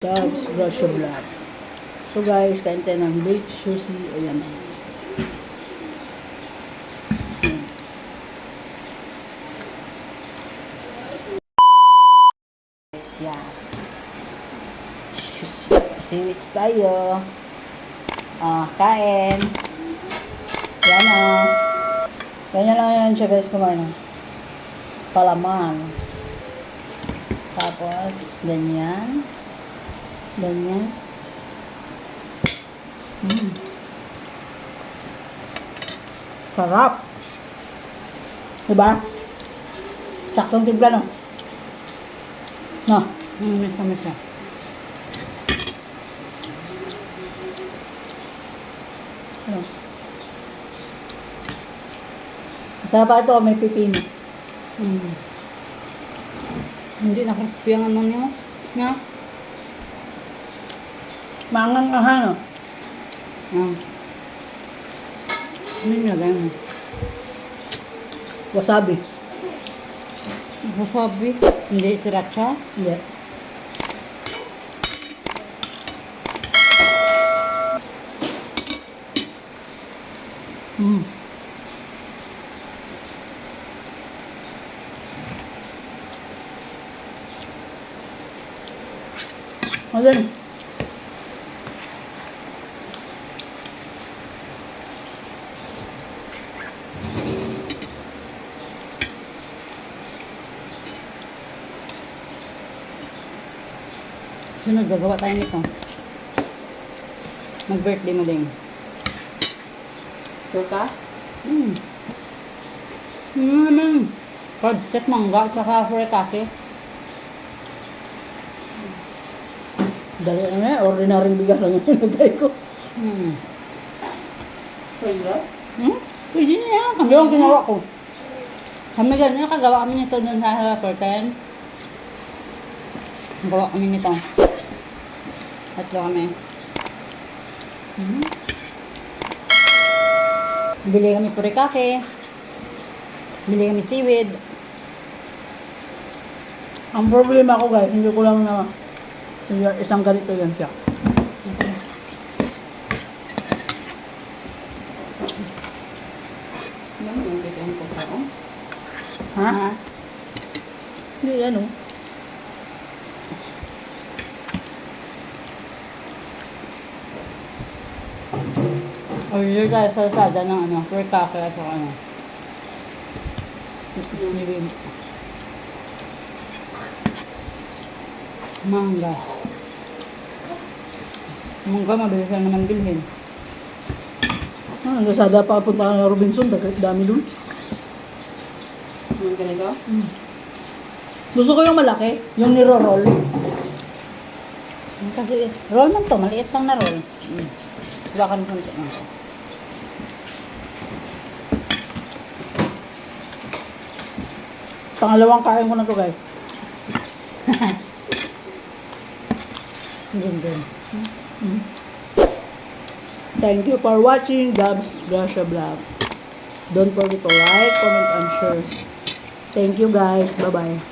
Dogs Brush Black. So guys, kain tayo ng baked sushi. Ayan. Yeah. Sushi. Sandwich tayo. Kain. Yan o. Ganyan lang yan siya guys kumain. Palaman. Tapos, ganyan. Ganyan. Sarap. Diba? Saktong timpla, no? No? Miss na siya. Ano? Masarap pa ito, may pipino. Hindi na crispy ang ano niyo. Nga. Mangang ahano. Ano niya lang? Wasabi. Wasabi. Hindi sriracha. Hindi. Ano yun? Sunod, gagawa tayo nito. Mag-birthday mo din. Sure ka? Pagkat mangga at saka furikake. Dali na nga, ordinaryong bigas lang yung nilagay ko. Pwede? Pwede na yan. Kami ang ginawa ko. Kami ganyan, kagawa kami nito dun sa curtain. Gawa kami nito. Tatlo kami. Bili kami furikake. Bili kami seaweed. Ang problema ko guys, hindi ko lang na isang ganito yan siya. Ano mo yung bigyan ko pa? Ha? Hindi yan o. Order tayo sa Lazada ng ano, furikake at saka ano. Seaweed. Mangga. Mangga, mabilis lang naman bilhin. Lazada pa punta ka ng Robinson, dami dun. Yung ganito? Gusto ko yung malaki, yung niro-roll. Kasi roll man to, maliit lang na roll. Bakan konti lang. Pangalawang kain ko na to guys. Ganda. Thank you for watching Gabs Russia Vlog. Don't forget to like, comment, and share. Thank you guys. Bye-bye.